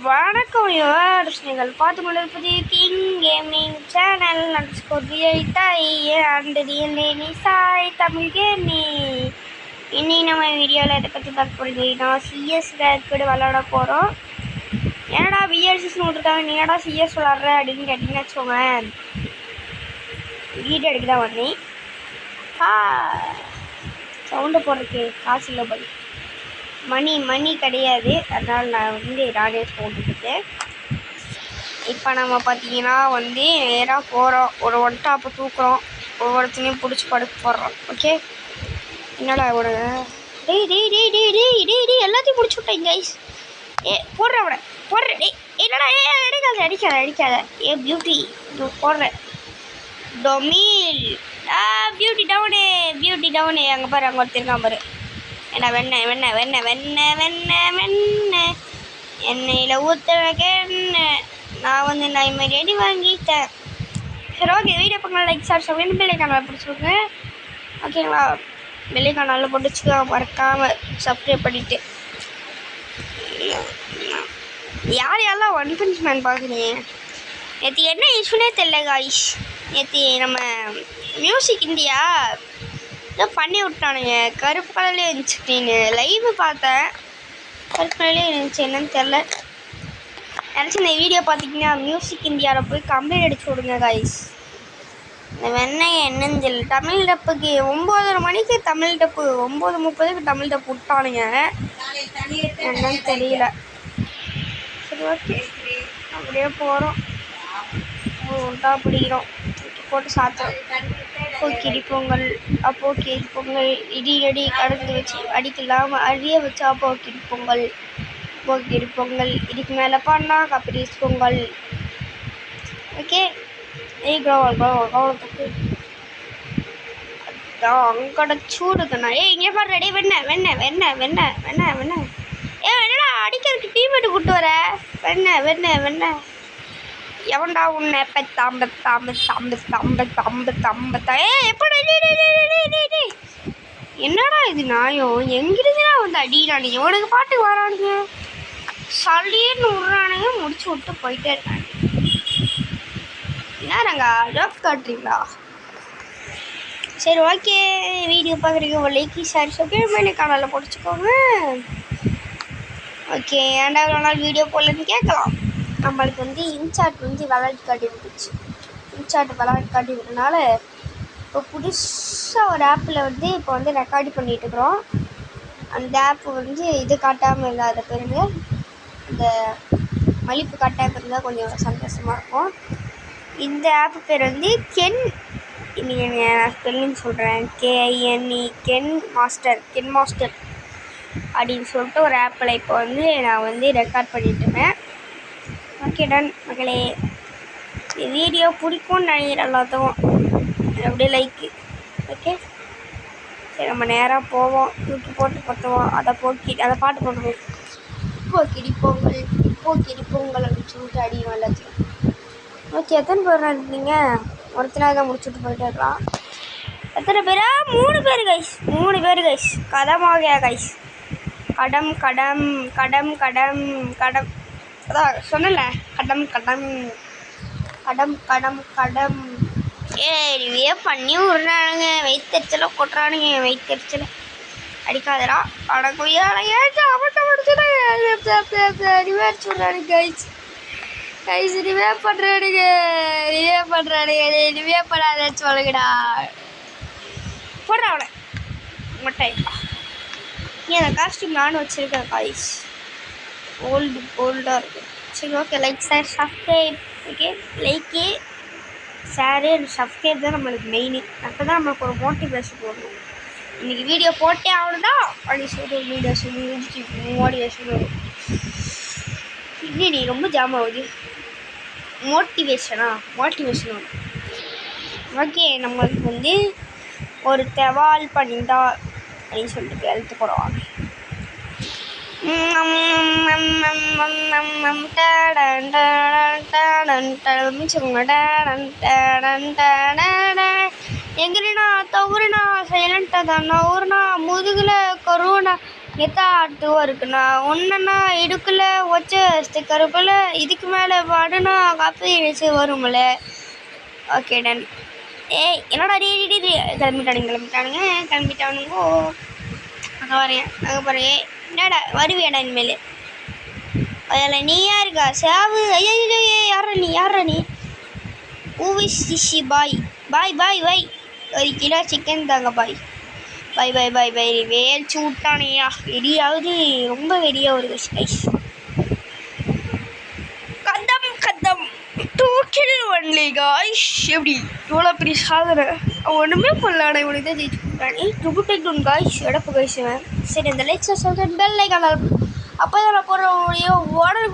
வணக்கம் யுவர்ஸ், நீங்கள் பார்த்து கொண்டிருப்பது king gaming channel and Sai Tamil gaming. இன்னைக்கு நம்ம வீடியோவில் இதை பற்றி பார்க்க போகிறீங்கன்னா சிஎஸ் ரேக்கோடு விளாட போகிறோம். ஏன்னா பிஎல்சிஸ்னு விட்டுருக்காங்க, நீ ஏடா சிஎஸ் விளாட்ற அப்படின்னு கேட்டிங்கன்னு வச்சுக்கோங்க. வீடியோ எடுக்க தான் வந்தேன். சவுண்டை போடுறதுக்கு காசு இல்லை, படி மணி கிடையாது, அதனால் நான் நானே போட்டுக்கிட்டேன். இப்போ நம்ம பார்த்தீங்கன்னா நேராக போகிறோம், ஒரு ஒன் டாப்பை தூக்குறோம், ஒவ்வொருத்தையும் பிடிச்சி படுக்க போடுறோம். ஓகே, என்னடா ஒரு டேய் டேய் டேய் டேய் டேய் டேய் டேய் எல்லாத்தையும் பிடிச்சி விட்டேன் கைஸ். போடுற விட போடுற டேய், என்னடா அடிக்காத ஏ பியூட்டி போடுற டொமில் பியூட்டி டவுனு அங்கே பாரு, அங்கே ஒருத்தருக்கான் பாரு. என்ன வெண்ணெய் எண்ணெயில் ஊற்றுறக்கு நான் நான் மாதிரி அடி வாங்கிட்டேன். சரி, ஓகே, வீடியோ பக்கம் லைக் சப்ஸ்கிரைப் பெல் ஐகானை பிடிச்சிருங்க. ஓகேங்களா, பெல் ஐகானில் போட்டுச்சுக்கோ, மறக்காமல் சப்ஸ்கிரைப் பண்ணிவிட்டு. யாரெல்லாம் ஒன் பஞ்ச் மேன் பார்க்குறீங்க? நேற்று என்ன இஷ்யூனே தெரியல காய்ஸ். நேற்று நம்ம மியூசிக் இந்தியா பண்ணி விட்டானுங்க, கருப்பு கலர்லேயே இருந்துச்சு. ஸ்க்ரீனு லைவ் பார்த்தேன், கருப்பு கலர்லேயே இருந்துச்சு, என்னன்னு தெரில. நினச்சி இந்த வீடியோ பார்த்தீங்கன்னா மியூசிக் இந்தியாவில் போய் கம்ப்ளைண்ட் அடிச்சு விடுங்க காய்ஸ். இந்த வெண்ணெய் என்னன்னு தெரியல. தமிழ் டப்புக்கு 9:30 மணிக்கு தமிழ் டப்பு, 9:30க்கு தமிழ் டப்பு விட்டானுங்க, என்னன்னு தெரியல. சரி, ஓகே, அப்படியே போகிறோம், உண்டா பிடிக்கிறோம், போட்டு சாப்பிட்டோம். போக்கிரி பொங்கல், போக்கிரி பொங்கல், இடி அடி கடந்து வச்சு அடிக்கலாம், அழிய வச்சா போக்கிரி பொங்கல். இதுக்கு மேலே பண்ணா கபடிஸ் பொங்கல். ஓகே, அங்கட சூடு தானே. இங்கே பாரு, ரெடி வெண்ணெய் என்னடா அடிக்கிறதுக்கு டீமேட்டு கூட்டு வர? வெண்ணெய் எவன்டா உன்னை என்னடா இது நியாயம்? எங்கிருந்துனா அடிக்கிறானுங்க, இவனுக்கு பாட்டுக்கு வரானுங்க, சளின்னு விட்றானுங்க, முடிச்சு விட்டு போயிட்டே இருக்காங்க. என்னங்க ஜாப் காட்டுறீங்களா? சரி, ஓகே, வீடியோ பார்க்குறீங்க, ஒரு லைக் ஷேர் சப்ஸ்கிரைப் சேனலில் பிடிச்சிக்கோங்க. ஓகே, ஏன்டா இவ்வளோ நாள் வீடியோ போடலன்னு கேட்கலாம். நம்மளுக்கு இன்சார்ட் விளையாட்டு காட்டி விட்டுச்சு. இன்சார்ட் விளையாட்டு காட்டி விட்டனால இப்போ புதுசாக ஒரு ஆப்பில் இப்போ ரெக்கார்டு பண்ணிகிட்டு இருக்கிறோம். அந்த ஆப்பு இது காட்டாமல் இல்லாத பேருங்க, இந்த மலிப்பு காட்டாமல் இருந்தால் கொஞ்சம் சந்தோஷமாக இருக்கும். இந்த ஆப்பு பேர் கென், இன்னைக்கு நான் ஸ்பெல்லிங் சொல்கிறேன், KINE, கென் மாஸ்டர் அப்படின்னு சொல்லிட்டு ஒரு ஆப்பில் இப்போ நான் ரெக்கார்ட் பண்ணிட்டுருக்கேன். ஓகே, டன் மகளே. வீடியோ பிடிக்கும்னு நினைக்கிறேன் எல்லாத்துக்கும், அப்படியே லைக்கு. ஓகே, சரி, நம்ம நேராக போவோம், தூக்கி போட்டு பற்றுவோம், அதை பாட்டு போட்டுருவோம். போக்கிரி பொங்கல் அப்படின்னு சொல்லிட்டு அடிக்கணும் எல்லாத்தையும். ஓகே, எத்தனை பேர் இருக்கீங்க? ஒருத்தனாக தான் முடிச்சுட்டு போயிட்டு இருக்கலாம். எத்தனை பேரா? 3 பேர் கைஸ். கதமாக கைஸ், கடம் அதான் சொன்னல, கடம் ஏறிவே பண்ணி விட்றானுங்க, வயிற்றுச்சலை கொட்டுறானுங்க, வயிற்றுச்சலை அடிக்காதடா அடக்குயால ஏற்ற அவட்ட முடிச்சுட்டு ரிவேர் சொல்கிறானுங்க கைஸ் ரிவே பண்ணுறானுங்க ரிவே பண்ணாத சொல்லுங்கடா. போடுற அவனை மொட்டை. நீ அந்த காஸ்டியூம் நானும் வச்சுருக்கேன் கைஸ், கோல்டாக இருக்குது. சரி, okay, like share subscribe. Okay, like share and subscribe தான் நம்மளுக்கு மெயின். அப்போ தான் நம்மளுக்கு ஒரு மோட்டிவேஷன் போடணும். இன்றைக்கி வீடியோ போட்டே ஆகணும்னா அப்படின்னு சொல்லிட்டு ஒரு வீடியோ சொல்லி மோட்டிவேஷன் வரும். இன்னும் ரொம்ப ஜாம் ஆகுது, மோட்டிவேஷன் வரும். ஓகே, நம்மளுக்கு ஒரு தெவால் பண்ணிட்டா அப்படின்னு சொல்லிட்டு எழுத்து போடுவாங்க. எங்கிரினா தவறுனா சைலண்டாக தான் நவருனா முதுகில் கருவுனா எத்தாட்டுவோ இருக்குண்ணா ஒன்றுன்னா இடுக்குள்ள வச்ச ஸ்டிக்கருக்குள்ள இதுக்கு மேலே பாடுனா காப்பி அடிச்சு வரும்ல. Okay done. என்னடா கிளம்பிட்டானுங்கோ. அங்கே வரேன் அங்கே போகிறேன். என்னடா வருவியாடா இனிமேல்? அதில் நீயா இருக்கா சேவு? ஐயோ யாரா நீ ஊவிஷி பாய் பாய் பாய் பாய் 1 கிலோ சிக்கன் தாங்க பாய் பாய் பாய் பாய் பாய். வேல்ச்சி விட்டானையா வெடியாவது ரொம்ப வெடியாக வருது கைஸ். கதம் 2 kill ஒன்லி காய்ஸ். எப்படி இவ்வளோ பெரிய சாதனை அவன் ஒன்றுமே பண்ணலாடா. இவனுக்கு தான் ஜெயிச்சு கொடுத்தானே. ட்ரிபிள் டூன் காய்ஸ் எடப்பு காய்ஸ். சரி இந்த லைக்ஸை சொல்கிறேன் பெல் லைக் ஆனால் அப்போ தான் நான் போடுற உடனே